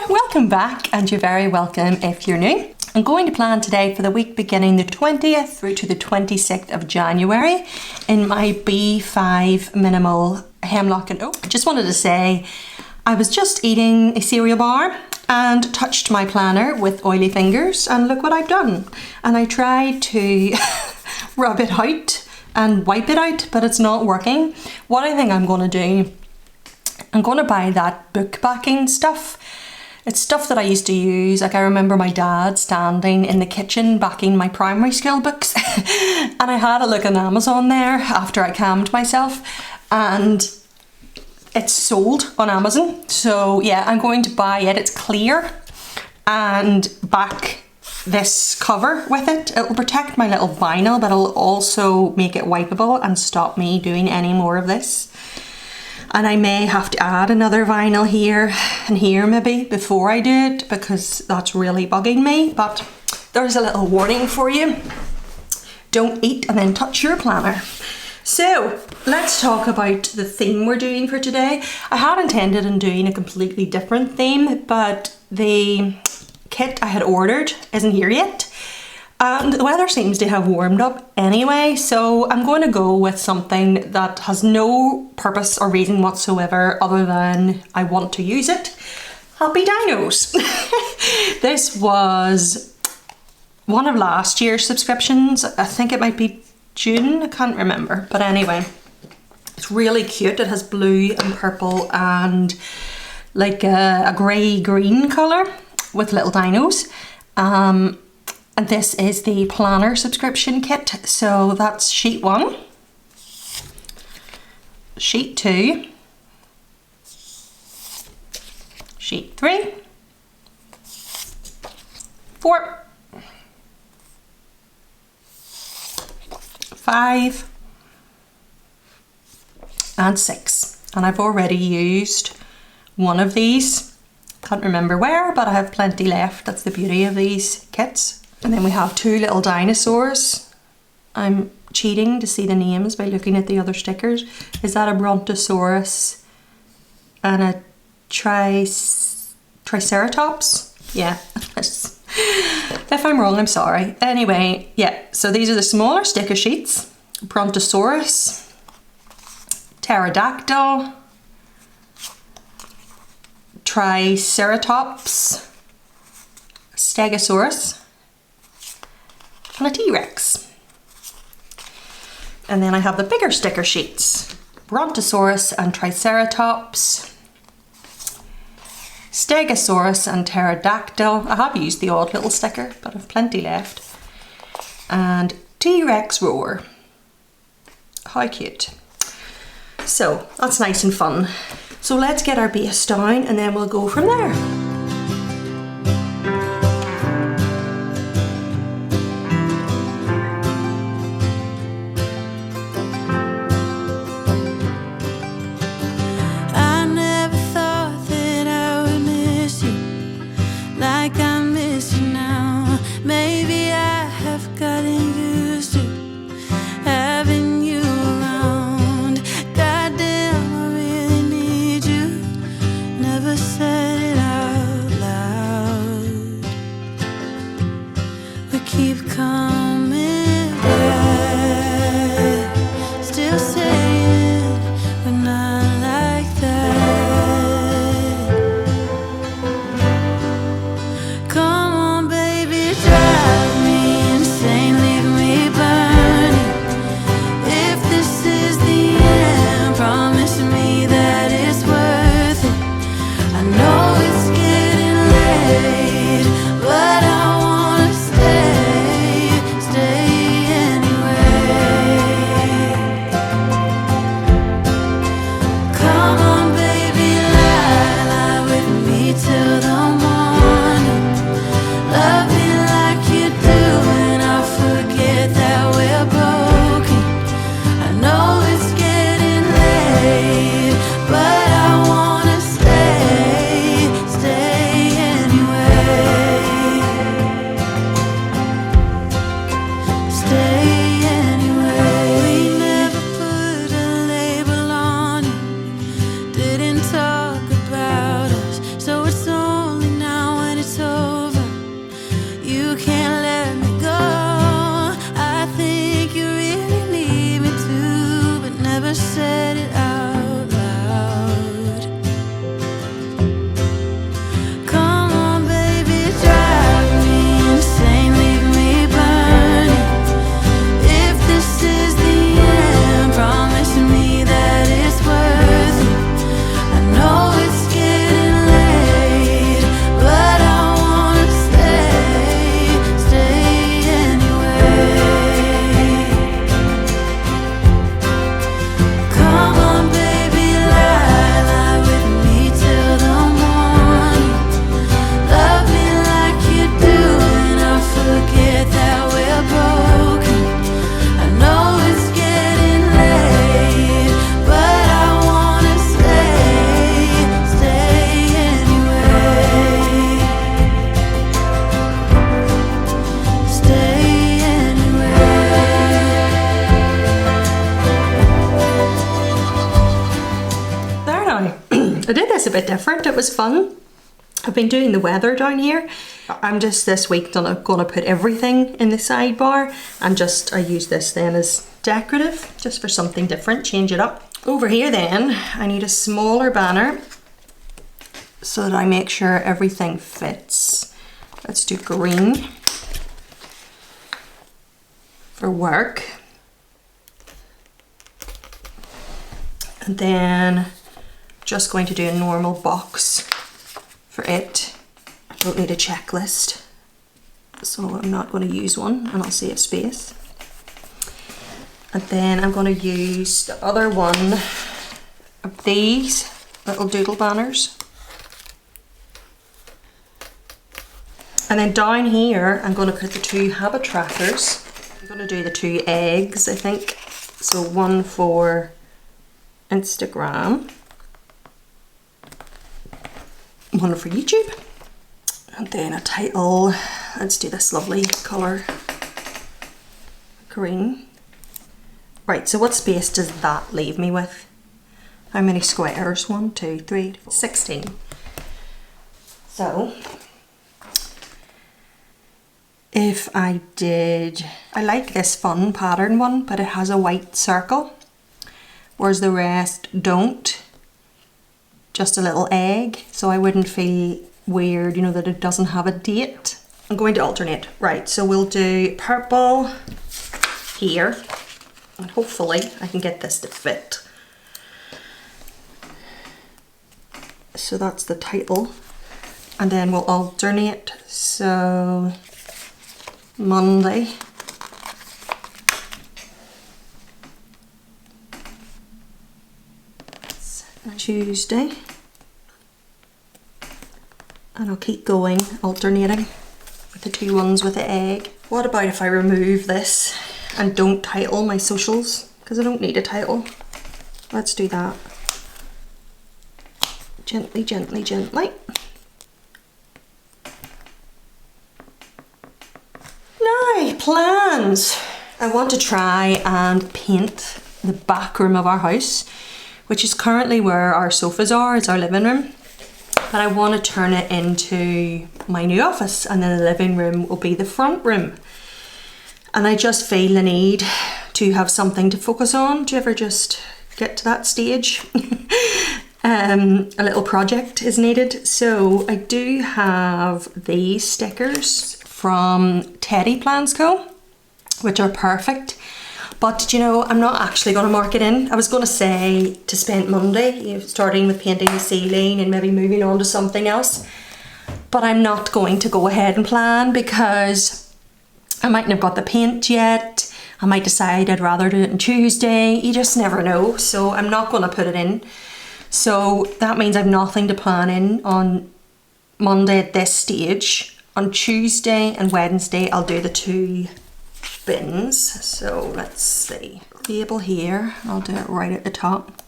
Welcome back, and you're very welcome if you're new. I'm going to plan today for the week beginning the 20th through to the 26th of January in my B5 minimal Hemlock and Oak. I just wanted to say I was just eating a cereal bar and touched my planner with oily fingers, and look what I've done. And I tried to rub it out and wipe it out, but it's not working. What I think I'm going to do, I'm going to buy that book backing stuff. It's stuff that I used to use. Like, I remember my dad standing in the kitchen backing my primary school books and I had a look on Amazon there after I calmed myself, and it's sold on Amazon. So yeah, I'm going to buy it. It's clear, and back this cover with it. It'll protect my little vinyl, but it'll also make it wipeable and stop me doing any more of this. And I may have to add another vinyl here and here maybe before I do it, because that's really bugging me. But there's a little warning for you. Don't eat and then touch your planner. So let's talk about the theme we're doing for today. I had intended on doing a completely different theme, but the kit I had ordered isn't here yet. And the weather seems to have warmed up anyway, so I'm going to go with something that has no purpose or reason whatsoever other than I want to use it. Happy Dinos! This was one of last year's subscriptions. I think it might be June, I can't remember. But anyway, it's really cute. It has blue and purple and like a grey-green colour with little dinos. And this is the planner subscription kit. So that's sheet 1, sheet 2, sheet 3, 4, 5, and 6. And I've already used one of these. Can't remember where, but I have plenty left. That's the beauty of these kits. And then we have 2 little dinosaurs. I'm cheating to see the names by looking at the other stickers. Is that a Brontosaurus and a Triceratops? Yeah. If I'm wrong, I'm sorry. Anyway, yeah, so these are the smaller sticker sheets. Brontosaurus, Pterodactyl, Triceratops, Stegosaurus, and a T-Rex. And then I have the bigger sticker sheets. Brontosaurus and Triceratops, Stegosaurus and Pterodactyl. I have used the odd little sticker, but I've plenty left. And T-Rex roar. How cute. So that's nice and fun. So let's get our base down and then we'll go from there. Said it out. a bit different. It was fun. I've been doing the weather down here. I'm just this week gonna put everything in the sidebar, and I use this then as decorative, just for something different, change it up. Over here then, I need a smaller banner so that I make sure everything fits. Let's do green for work. And then just going to do a normal box for it. I don't need a checklist, so I'm not going to use one, and I'll save space. And then I'm going to use the other one of these little doodle banners. And then down here, I'm going to put the 2 habit trackers. I'm going to do the 2 eggs, I think. So one for Instagram, one for YouTube, and then a title. Let's do this lovely colour, green. Right, so what space does that leave me with? How many squares? 1, 2, 3, 4, 16. So if I like this fun pattern one, but it has a white circle, whereas the rest don't. Just a little egg, so I wouldn't feel weird, you know, that it doesn't have a date. I'm going to alternate. Right, so we'll do purple here, and hopefully I can get this to fit. So that's the title, and then we'll alternate. So Monday, Tuesday, and I'll keep going, alternating with the 2 ones with the egg. What about if I remove this and don't title my socials? Because I don't need a title. Let's do that. Gently, gently, gently. Now, plans. I want to try and paint the back room of our house, which is currently where our sofas are. It's our living room. But I want to turn it into my new office, and then the living room will be the front room. And I just feel the need to have something to focus on. Do you ever just get to that stage? A little project is needed. So I do have these stickers from TeddyPlansCo, which are perfect. But you know, I'm not actually going to mark it in. I was going to say to spend Monday, you know, starting with painting the ceiling and maybe moving on to something else. But I'm not going to go ahead and plan, because I mightn't have got the paint yet. I might decide I'd rather do it on Tuesday. You just never know. So I'm not going to put it in. So that means I've nothing to plan in on Monday at this stage. On Tuesday and Wednesday, I'll do the 2 bins. So let's see, label here, I'll do it right at the top.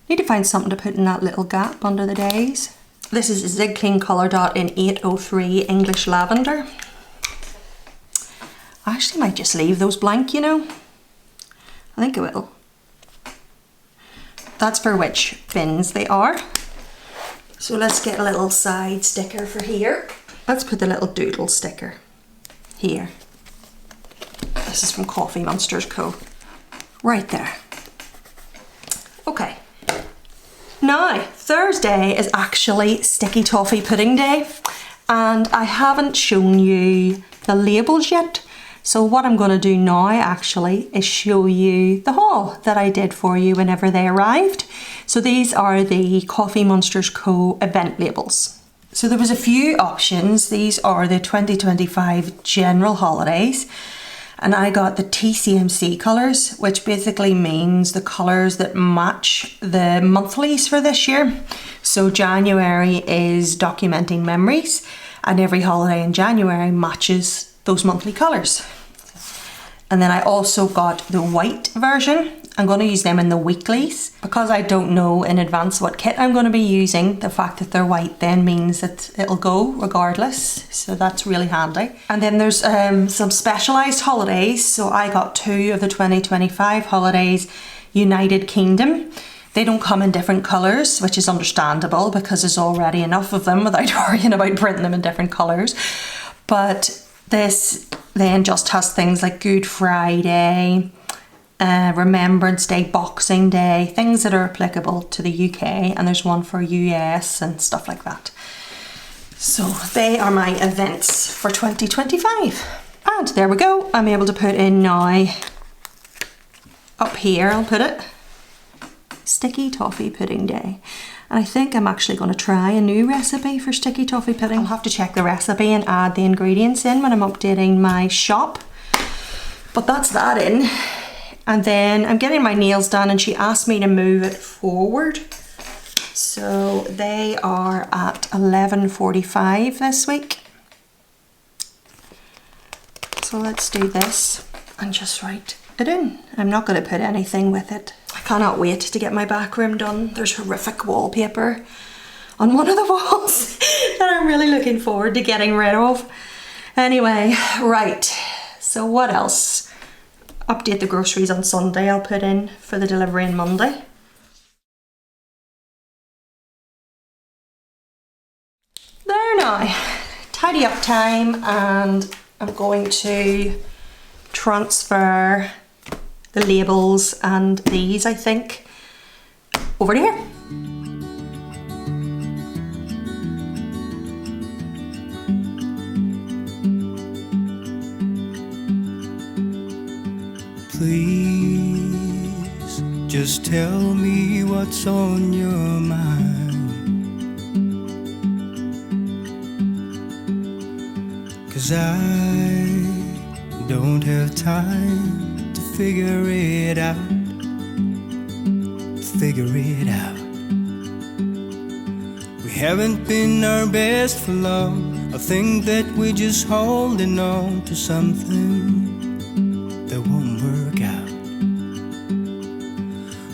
Need to find something to put in that little gap under the days. This is a Zig Clean colour dot in 803 English Lavender. I actually might just leave those blank, you know. I think I will. That's for which bins they are. So let's get a little side sticker for here. Let's put the little doodle sticker here. This is from Coffee Monsterz Co. Right there. Okay. Now, Thursday is actually Sticky Toffee Pudding Day, and I haven't shown you the labels yet. So what I'm going to do now actually is show you the haul that I did for you whenever they arrived. So these are the Coffee Monsterz Co event labels. So there was a few options. These are the 2025 general holidays, and I got the TCMC colours, which basically means the colours that match the monthlies for this year. So January is documenting memories, and every holiday in January matches those monthly colours. And then I also got the white version. I'm going to use them in the weeklies. Because I don't know in advance what kit I'm going to be using, the fact that they're white then means that it'll go regardless. So that's really handy. And then there's some specialised holidays. So I got 2 of the 2025 holidays, United Kingdom. They don't come in different colours, which is understandable because there's already enough of them without worrying about printing them in different colours. But this then just has things like Good Friday, Remembrance Day, Boxing Day, things that are applicable to the UK, and there's one for US and stuff like that. So they are my events for 2025. And there we go, I'm able to put in now, up here I'll put it, Sticky Toffee Pudding Day. And I think I'm actually going to try a new recipe for sticky toffee pudding. I'll have to check the recipe and add the ingredients in when I'm updating my shop. But that's that in. And then I'm getting my nails done and she asked me to move it forward. So they are at 11:45 this week. So let's do this and just write it in. I'm not going to put anything with it. I cannot wait to get my back room done. There's horrific wallpaper on one of the walls that I'm really looking forward to getting rid of. Anyway, right, so what else? Update the groceries on Sunday I'll put in for the delivery on Monday. There now, tidy up time, and I'm going to transfer the labels and these, I think, over to here. Please, just tell me what's on your mind. 'Cause I don't have time to figure it out. We haven't been our best for long. I think that we're just holding on to something that won't work out.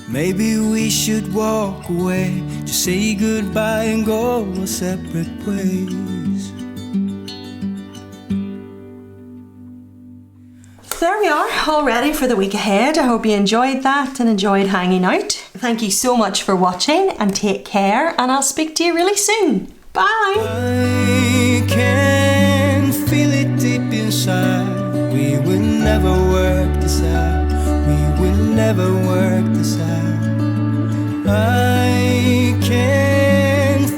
Maybe we should walk away, just say goodbye and go our separate ways. There we are, all ready for the week ahead. I hope you enjoyed that and enjoyed hanging out. Thank you so much for watching and take care, and I'll speak to you really soon. Bye! I can feel it deep inside. We will never work this out. We will never work this out. I can